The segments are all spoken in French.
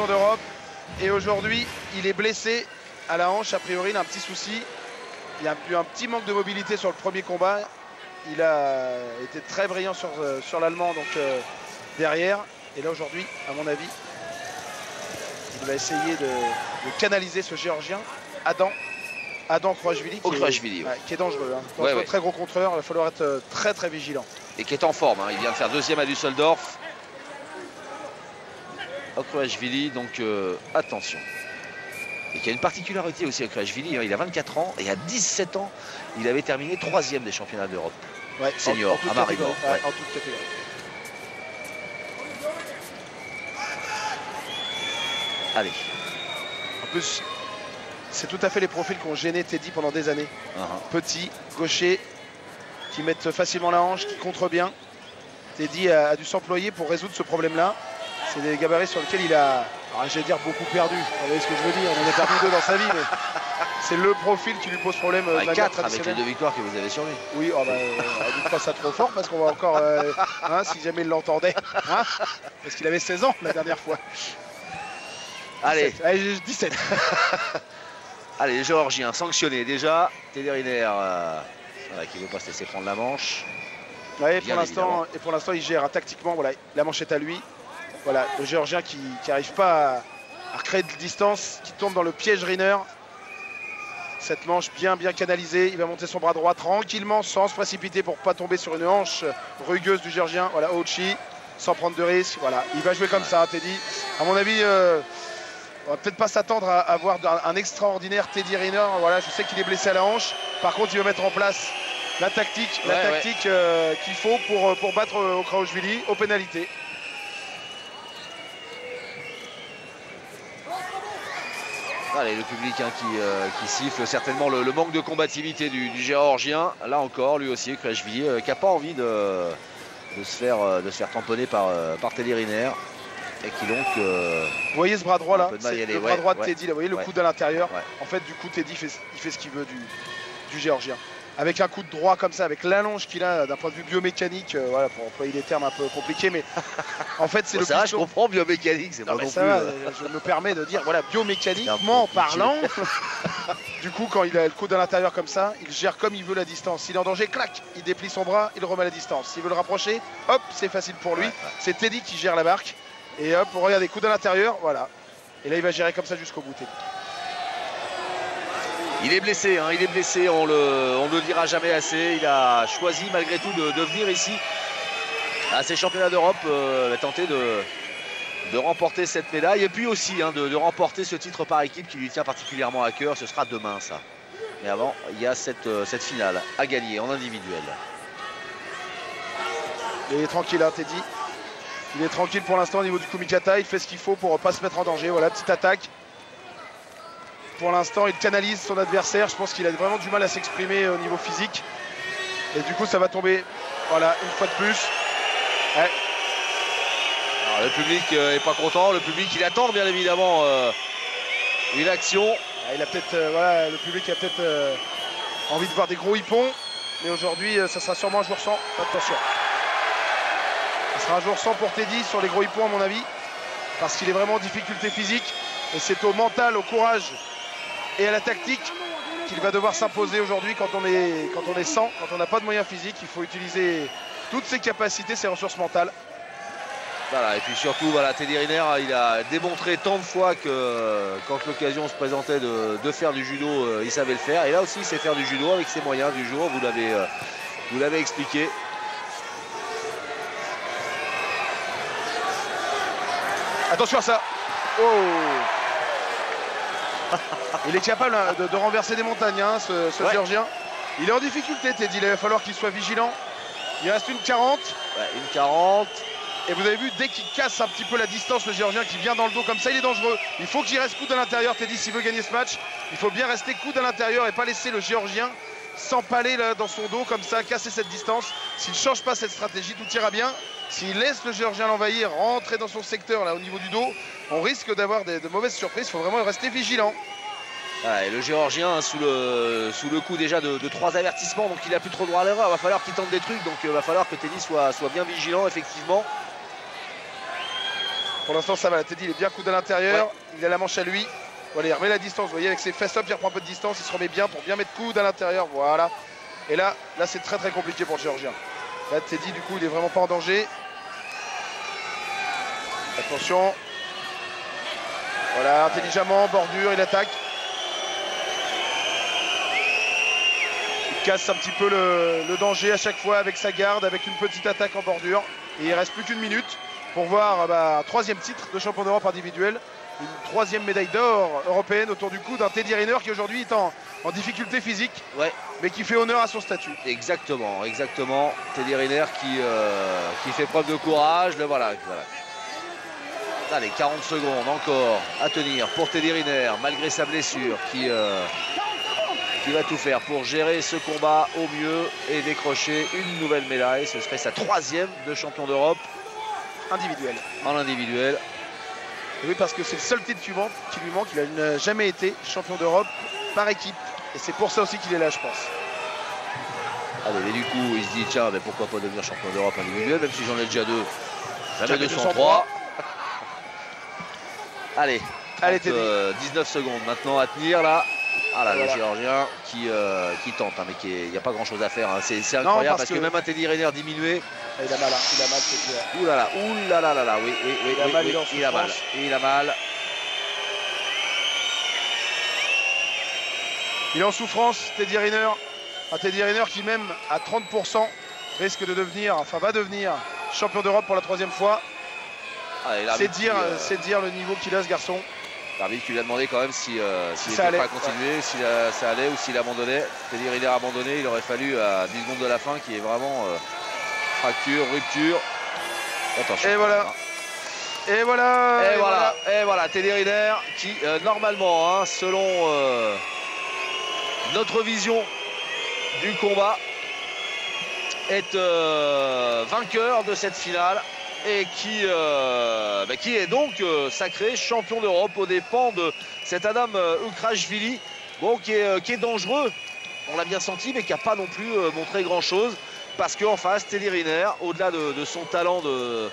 champion d'Europe. Et aujourd'hui, il est blessé à la hanche. A priori, il a un petit souci. Il y a eu un petit manque de mobilité sur le premier combat. Il a été très brillant sur l'Allemand, donc derrière. Et là, aujourd'hui, à mon avis, il va essayer de canaliser ce Géorgien, Adam Kouachvili, qui est dangereux. Hein. Très gros contreur, il va falloir être très très vigilant. Et qui est en forme, hein. Il vient de faire deuxième à Düsseldorf. Kouachvili, donc attention. Et qui a une particularité aussi à Kouachvili, hein. Il a 24 ans et à 17 ans, il avait terminé troisième des championnats d'Europe. Ouais, senior, à Maribor. En toute catégorie. Allez. En plus, c'est tout à fait les profils qui ont gêné Teddy pendant des années. Petit, gaucher, qui mettent facilement la hanche, qui contre bien. Teddy a dû s'employer pour résoudre ce problème-là. C'est des gabarits sur lesquels il a, j'allais dire, beaucoup perdu. Vous voyez ce que je veux dire, on en a perdu 2 dans sa vie, mais c'est le profil qui lui pose problème. 4 avec les 2 victoires que vous avez sur lui. Oui, on ne dit pas ça trop fort parce qu'on va encore, si jamais il l'entendait, parce qu'il avait 16 ans la dernière fois. Allez. 17. Allez, les Géorgiens sanctionnés déjà. Teddy Riner qui ne veut pas se laisser prendre la manche. Ouais, pour l'instant, il gère tactiquement. Voilà, la manche est à lui. Voilà, le Géorgien qui n'arrive pas à créer de distance, qui tombe dans le piège Riner. Cette manche bien canalisée. Il va monter son bras droit tranquillement, sans se précipiter pour ne pas tomber sur une hanche rugueuse du Géorgien. Voilà, Ochi, sans prendre de risque. Voilà, il va jouer comme ça, Teddy. À mon avis, on va peut-être pas s'attendre à voir un extraordinaire Teddy Riner. Voilà, je sais qu'il est blessé à la hanche. Par contre, il va mettre en place la tactique qu'il faut pour battre Kouachvili aux pénalités. Allez, le public qui siffle certainement le manque de combativité du Géorgien. Là encore, lui aussi, Kouachvili, qui n'a pas envie de se faire tamponner par Teddy Riner. Et qui donc... vous voyez ce bras droit là, c'est le bras droit de Teddy, là, vous voyez le coude à l'intérieur. En fait, du coup, Teddy il fait ce qu'il veut du Géorgien. Avec un coup de droit comme ça, avec l'allonge qu'il a d'un point de vue biomécanique, voilà, pour employer des termes un peu compliqués, mais en fait c'est le ça, je comprends biomécanique, c'est pas non plus. Je me permets de dire, voilà, biomécaniquement parlant, du coup quand il a le coude à l'intérieur comme ça, il gère comme il veut la distance. S'il est en danger, clac, il déplie son bras, il le remet à la distance. S'il veut le rapprocher, hop, c'est facile pour lui. C'est Teddy qui gère la barque. Et hop, regardez, coude à l'intérieur, voilà. Et là il va gérer comme ça jusqu'au bout, Teddy. Il est blessé, hein, il est blessé, on le dira jamais assez. Il a choisi malgré tout de venir ici à ces championnats d'Europe, tenter de remporter cette médaille. Et puis aussi de remporter ce titre par équipe qui lui tient particulièrement à cœur. Ce sera demain ça. Mais avant, il y a cette finale à gagner en individuel. Il est tranquille, hein, Teddy. Il est tranquille pour l'instant au niveau du Kumikata. Il fait ce qu'il faut pour ne pas se mettre en danger. Voilà, petite attaque. Pour l'instant, il canalise son adversaire. Je pense qu'il a vraiment du mal à s'exprimer au niveau physique. Et du coup, ça va tomber. Voilà, une fois de plus. Ouais. Alors, le public n'est pas content. Le public, il attend bien évidemment une action. Il a peut-être, voilà, le public a peut-être envie de voir des gros hippons. Mais aujourd'hui, ça sera sûrement un jour sans. Attention. Ce sera un jour sans pour Teddy sur les gros hippons, à mon avis. Parce qu'il est vraiment en difficulté physique. Et c'est au mental, au courage et à la tactique qu'il va devoir s'imposer aujourd'hui quand on est sans, quand on n'a pas de moyens physiques. Il faut utiliser toutes ses capacités, ses ressources mentales. Voilà, et puis surtout, voilà, Teddy Riner, il a démontré tant de fois que quand l'occasion se présentait de faire du judo, il savait le faire. Et là aussi, il sait faire du judo avec ses moyens du jour, vous l'avez expliqué. Attention à ça. Oh. Il est capable de renverser des montagnes, hein, ce Géorgien. Il est en difficulté, Teddy. Il va falloir qu'il soit vigilant. Il reste une 40. Ouais, une 40. Et vous avez vu, dès qu'il casse un petit peu la distance, le Géorgien qui vient dans le dos comme ça, il est dangereux. Il faut qu'il reste coude à l'intérieur, Teddy, s'il veut gagner ce match. Il faut bien rester coude à l'intérieur et pas laisser le Géorgien s'empaler dans son dos comme ça, casser cette distance. S'il ne change pas cette stratégie, tout ira bien. S'il laisse le Géorgien l'envahir, rentrer dans son secteur là au niveau du dos, on risque d'avoir de mauvaises surprises. Il faut vraiment rester vigilant. Ah, et le Géorgien sous le coup déjà de 3 avertissements, donc il n'a plus trop droit à l'erreur. Il va falloir qu'il tente des trucs, donc il va falloir que Teddy soit bien vigilant effectivement. Pour l'instant, ça va. La Teddy, il est bien coude à l'intérieur. Ouais. Il a la manche à lui. Voilà, il remet la distance. Vous voyez, avec ses face-up, il reprend un peu de distance. Il se remet bien pour bien mettre coude à l'intérieur. Voilà. Et là c'est très très compliqué pour le Géorgien. Là, Teddy, du coup, il est vraiment pas en danger. Attention. Voilà, intelligemment, bordure, il attaque. Il casse un petit peu le danger à chaque fois avec sa garde, avec une petite attaque en bordure. Et il reste plus qu'une minute pour voir un troisième titre de champion d'Europe individuel. Une troisième médaille d'or européenne autour du cou d'un Teddy Riner qui aujourd'hui est en difficulté physique, ouais, mais qui fait honneur à son statut. Exactement, exactement. Teddy Riner qui fait preuve de courage. Voilà. Allez, 40 secondes encore à tenir pour Teddy Riner, malgré sa blessure, qui va tout faire pour gérer ce combat au mieux et décrocher une nouvelle médaille. Ce serait sa troisième de champion d'Europe individuel. En individuel. Oui, parce que c'est le seul titre qui lui manque. Il n'a jamais été champion d'Europe par équipe. Et c'est pour ça aussi qu'il est là, je pense. Allez, mais du coup, il se dit, tiens, mais pourquoi pas devenir champion d'Europe individuel, même si j'en ai déjà deux. Jamais 203. Allez, 19 secondes maintenant à tenir là. Ah là, voilà. Le Géorgien qui tente, hein, mais il n'y a pas grand chose à faire. Hein. C'est incroyable parce que même un Teddy Riner diminué. Il a mal, c'est clair. Ouh là là, oui, il a mal. Il est en souffrance, Teddy Riner. Un Teddy Riner qui même à 30% risque de va devenir champion d'Europe pour la troisième fois. C'est dire le niveau qu'il a, ce garçon. L'arbitre qui lui a demandé quand même s'il était prêt à continuer, ouais, si ça allait ou s'il abandonnait. Teddy Riner a abandonné, il aurait fallu à 10 secondes de la fin qu'il y ait vraiment fracture, rupture. Attention. Et voilà, Teddy Riner qui normalement, hein, selon notre vision du combat, est vainqueur de cette finale. Et qui est donc sacré champion d'Europe aux dépens de cet Adam Ukrashvili, bon, qui est dangereux, on l'a bien senti, mais qui n'a pas non plus montré grand chose, parce qu'en face, Teddy Riner, au-delà de son talent de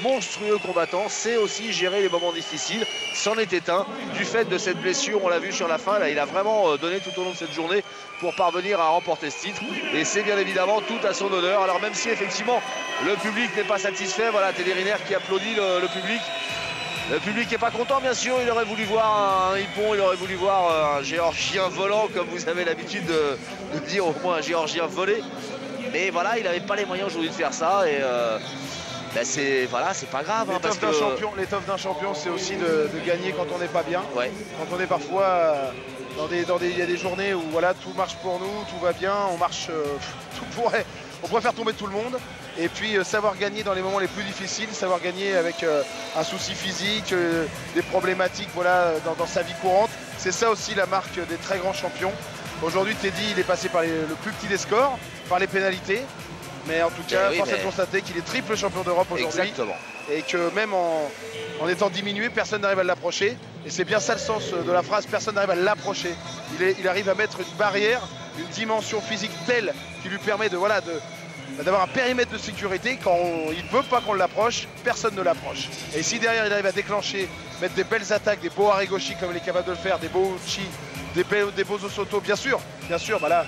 monstrueux combattant, sait aussi gérer les moments difficiles. C'en était un du fait de cette blessure, on l'a vu sur la fin, là, il a vraiment donné tout au long de cette journée pour parvenir à remporter ce titre, et c'est bien évidemment tout à son honneur. Alors même si effectivement le public n'est pas satisfait, voilà, Teddy Riner qui applaudit le public. Le public n'est pas content, bien sûr, il aurait voulu voir un hippon, il aurait voulu voir un Géorgien volant, comme vous avez l'habitude de dire, au moins un Géorgien volé. Mais voilà, il n'avait pas les moyens aujourd'hui de faire ça, et c'est pas grave. L'étoffe d'un champion, c'est aussi de gagner quand on n'est pas bien. Ouais. Quand on est parfois il y a des journées où voilà, tout marche pour nous, tout va bien, on marche, on pourrait faire tomber tout le monde. Et puis savoir gagner dans les moments les plus difficiles, savoir gagner avec un souci physique, des problématiques voilà, dans sa vie courante. C'est ça aussi la marque des très grands champions. Aujourd'hui, Teddy, il est passé par le plus petit des scores, par les pénalités. Mais en tout cas, force est de constater qu'il est triple champion d'Europe aujourd'hui. Exactement. Et que même en étant diminué, personne n'arrive à l'approcher. Et c'est bien ça le sens de la phrase, personne n'arrive à l'approcher. Il arrive à mettre une barrière, une dimension physique telle qui lui permet d'avoir un périmètre de sécurité. Quand il ne veut pas qu'on l'approche, personne ne l'approche. Et si derrière il arrive à déclencher, mettre des belles attaques, des beaux Aregoshi comme il est capable de le faire, des beaux Uchi, des beaux Osoto, bien sûr, voilà.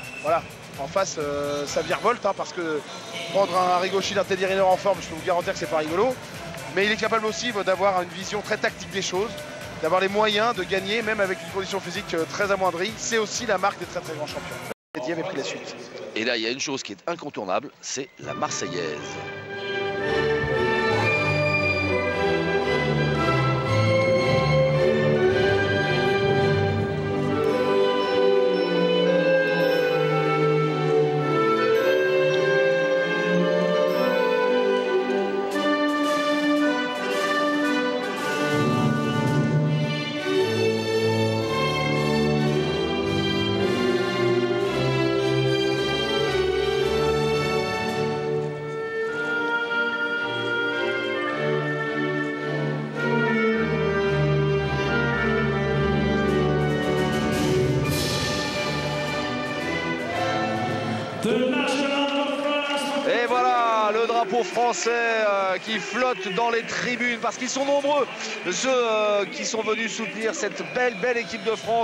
En face, ça virevolte, hein, parce que prendre un Aregoshi d'un Teddy Riner en forme, je peux vous garantir que c'est pas rigolo. Mais il est capable aussi d'avoir une vision très tactique des choses, d'avoir les moyens de gagner, même avec une condition physique très amoindrie. C'est aussi la marque des très très grands champions. Teddy avait pris la suite. Et là, il y a une chose qui est incontournable, c'est la Marseillaise. Français qui flottent dans les tribunes parce qu'ils sont nombreux, ceux qui sont venus soutenir cette belle équipe de France.